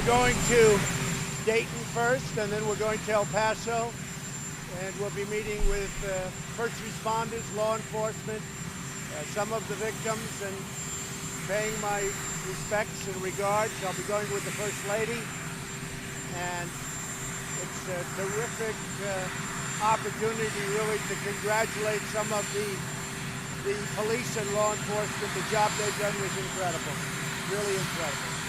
going to Dayton first, and then we're going to El Paso, and we'll be meeting with first responders, law enforcement, some of the victims, and paying my respects and regards. I'll be going with the First Lady, and it's a terrific opportunity really to congratulate some of the police and law enforcement. The job they've done was incredible, really incredible.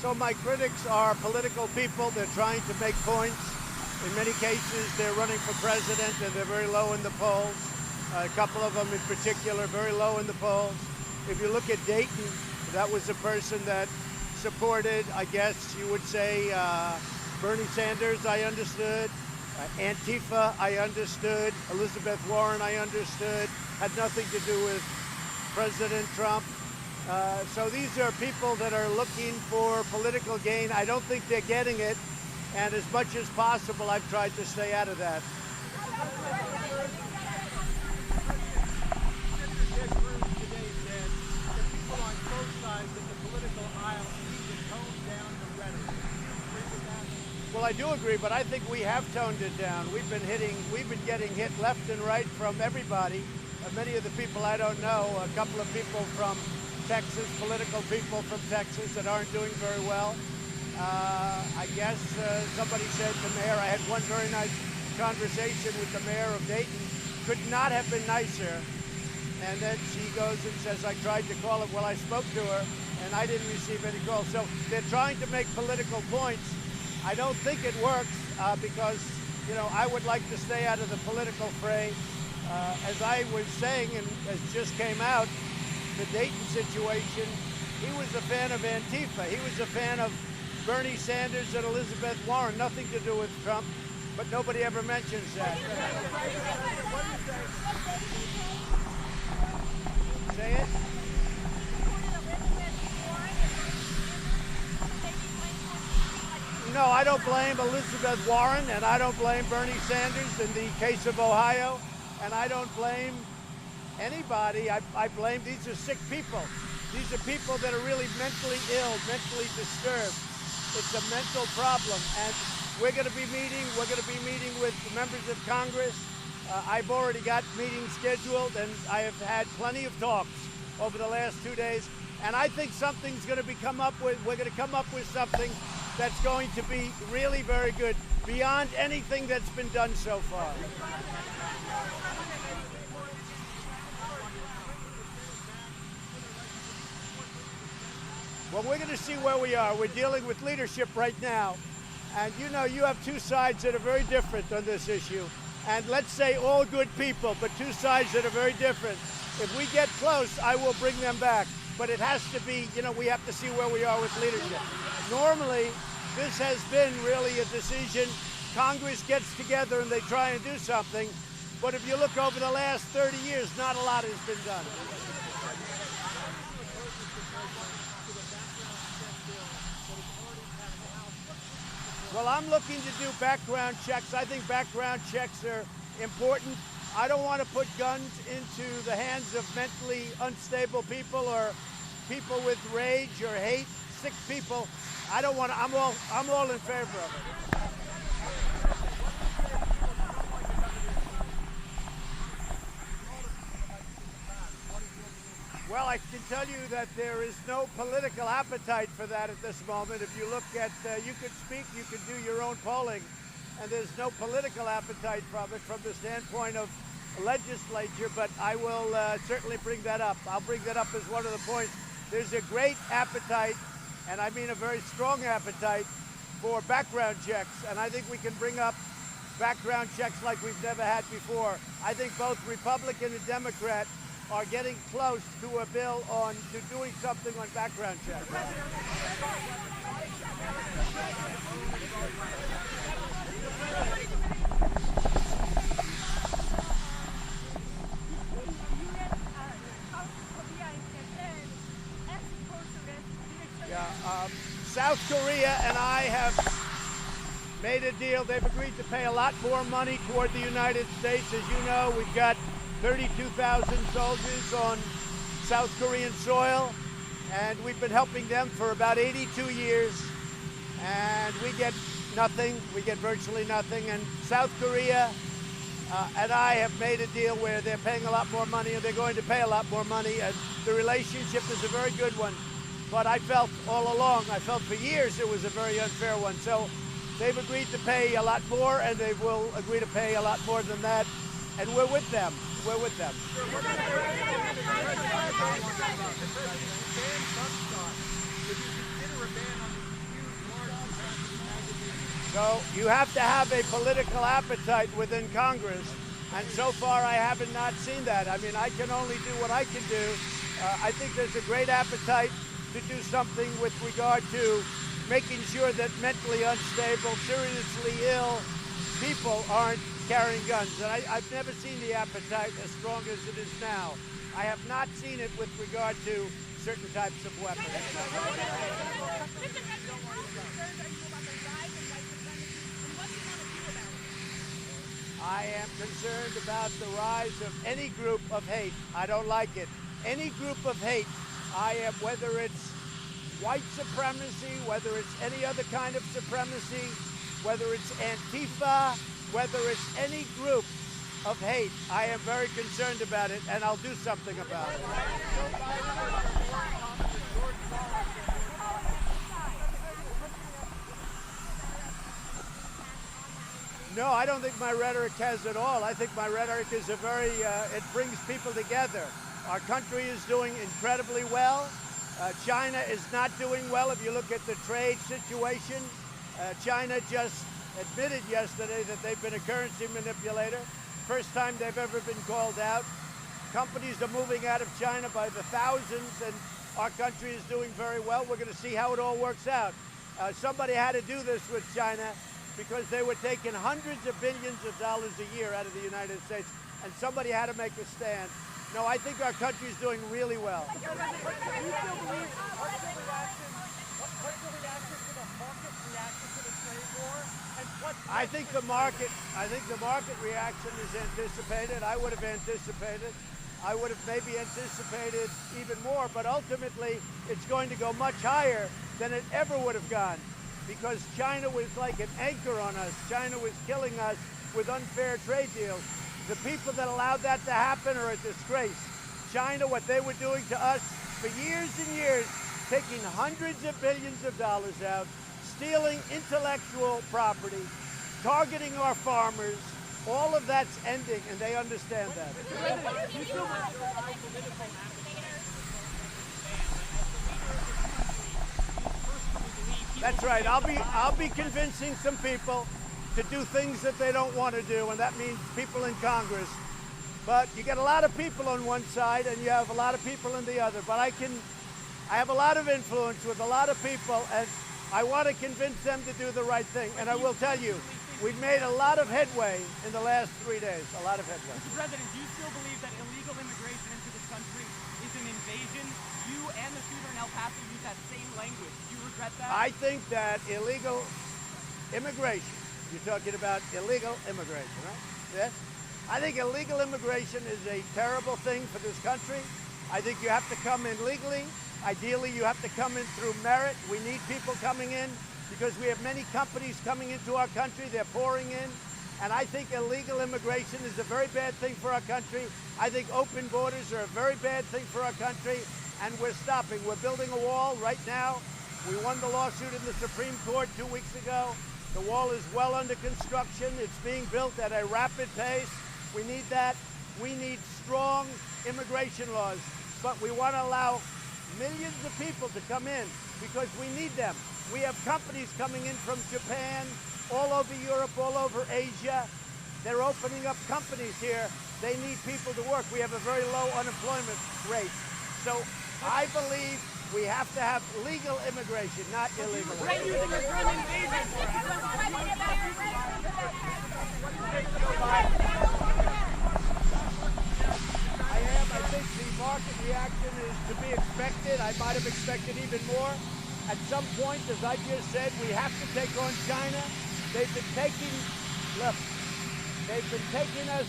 So my critics are political people. They're trying to make points. In many cases, they're running for president, and they're very low in the polls. A couple of them in particular, very low in the polls. If you look at Dayton, that was a person that supported, I guess you would say, Bernie Sanders, I understood. Antifa, I understood. Elizabeth Warren, I understood. Had nothing to do with President Trump. So these are people that are looking for political gain. I don't think they're getting it, and as much as possible, I've tried to stay out of that. Well, I do agree, but I think we have toned it down. We've been getting hit left and right from everybody. Many of the people I don't know, a couple of people from Texas, political people from Texas that aren't doing very well. I guess somebody said the mayor, I had one very nice conversation with the mayor of Dayton, could not have been nicer. And then she goes and says, I tried to call her. Well, I spoke to her, and I didn't receive any calls. So they're trying to make political points. I don't think it works because, you know, I would like to stay out of the political fray. As I was saying, and as just came out, the Dayton situation, he was a fan of Antifa. He was a fan of Bernie Sanders and Elizabeth Warren. Nothing to do with Trump, but nobody ever mentions that. Say it? No, I don't blame Elizabeth Warren, and I don't blame Bernie Sanders in the case of Ohio, and I don't blame anybody. I blame, these are sick people. These are people that are really mentally ill, mentally disturbed. It's a mental problem, and we're going to be meeting with members of Congress. I've already got meetings scheduled, and I have had plenty of talks over the last 2 days, and I think something's going to we're going to come up with something that's going to be really very good, beyond anything that's been done so far. Well, we're going to see where we are. We're dealing with leadership right now. And you know, you have two sides that are very different on this issue. And let's say all good people, but two sides that are very different. If we get close, I will bring them back. But it has to be, you know, we have to see where we are with leadership. Normally, this has been really a decision. Congress gets together and they try and do something. But if you look over the last 30 years, not a lot has been done. Well, I'm looking to do background checks. I think background checks are important. I don't want to put guns into the hands of mentally unstable people or people with rage or hate, sick people. I don't want to, I'm all in favor of it. Well, I can tell you that there is no political appetite for that at this moment. If you look at, you could speak, you could do your own polling, and there's no political appetite from it from the standpoint of legislature, but I will certainly bring that up. I'll bring that up as one of the points. There's a great appetite, and I mean a very strong appetite, for background checks, and I think we can bring up background checks like we've never had before. I think both Republican and Democrat are getting close to a bill to doing something on background checks. Korea and I have made a deal. They've agreed to pay a lot more money toward the United States. As you know, we've got 32,000 soldiers on South Korean soil, and we've been helping them for about 82 years, and we get nothing. We get virtually nothing. And South Korea and I have made a deal where they're paying a lot more money, and they're going to pay a lot more money, and the relationship is a very good one. But I felt all along, I felt for years it was a very unfair one. So they've agreed to pay a lot more, and they will agree to pay a lot more than that, and we're with them. We're with them. So you have to have a political appetite within Congress, and so far I haven't not seen that. I mean, I can only do what I can do. I think there's a great appetite to do something with regard to making sure that mentally unstable, seriously ill people aren't carrying guns. And I've never seen the appetite as strong as it is now. I have not seen it with regard to certain types of weapons. I am concerned about the rise of any group of hate. I don't like it. Any group of hate, I am, whether it's white supremacy, whether it's any other kind of supremacy, whether it's Antifa, whether it's any group of hate, I am very concerned about it, and I'll do something about it. No, I don't think my rhetoric has at all. I think my rhetoric is a very, it brings people together. Our country is doing incredibly well. China is not doing well. If you look at the trade situation, China just admitted yesterday that they've been a currency manipulator. First time they've ever been called out. Companies are moving out of China by the thousands, and our country is doing very well. We're going to see how it all works out. Somebody had to do this with China because they were taking hundreds of billions of dollars a year out of the United States, and somebody had to make a stand. No, I think our country is doing really well. Do you still believe what's the reaction to the market reaction to the trade war? And I think the market reaction is anticipated. I would have anticipated. I would have maybe anticipated even more, but ultimately it's going to go much higher than it ever would have gone, because China was like an anchor on us. China was killing us with unfair trade deals. The people that allowed that to happen are a disgrace. China, what they were doing to us for years and years, taking hundreds of billions of dollars out, stealing intellectual property, targeting our farmers, all of that's ending, and they understand that. That's right. I'll be convincing some people to do things that they don't want to do, and that means people in Congress. But you get a lot of people on one side, and you have a lot of people on the other. But I have a lot of influence with a lot of people, and I want to convince them to do the right thing. And I will tell you, we've made a lot of headway in the last 3 days, a lot of headway. Mr. President, do you still believe that illegal immigration into this country is an invasion? You and the shooter in El Paso use that same language. Do you regret that? I think that illegal immigration, you're talking about illegal immigration, right? Yes? I think illegal immigration is a terrible thing for this country. I think you have to come in legally. Ideally, you have to come in through merit. We need people coming in because we have many companies coming into our country. They're pouring in. And I think illegal immigration is a very bad thing for our country. I think open borders are a very bad thing for our country. And we're stopping. We're building a wall right now. We won the lawsuit in the Supreme Court 2 weeks ago. The wall is well under construction. It's being built at a rapid pace. We need that. We need strong immigration laws. But we want to allow millions of people to come in because we need them. We have companies coming in from Japan, all over Europe, all over Asia. They're opening up companies here. They need people to work. We have a very low unemployment rate. So I believe we have to have legal immigration, not illegal. I think the market reaction is to be expected. I might have expected even more. At some point, as I just said, we have to take on China. They've been taking us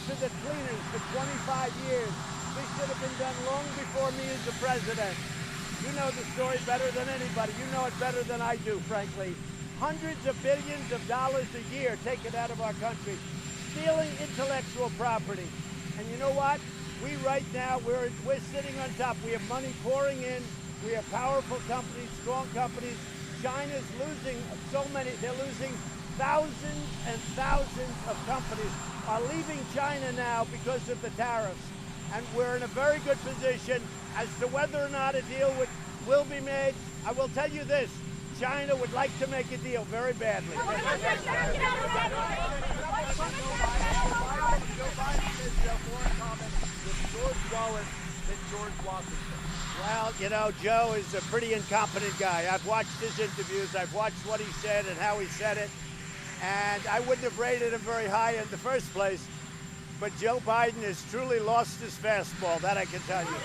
to the cleaners for 25 years. This should have been done long before me as the president. You know the story better than anybody. You know it better than I do, frankly. Hundreds of billions of dollars a year taken out of our country, stealing intellectual property. And you know what? We right now, we're sitting on top. We have money pouring in. We have powerful companies, strong companies. China's losing so many. They're losing thousands and thousands of companies are leaving China now because of the tariffs. And we're in a very good position as to whether or not a deal will be made. I will tell you this, China would like to make a deal very badly. Joe Biden says you have more in common with George Wallace than George Washington. Well, you know, Joe is a pretty incompetent guy. I've watched his interviews. I've watched what he said and how he said it. And I wouldn't have rated him very high in the first place. But Joe Biden has truly lost his fastball, that I can tell you.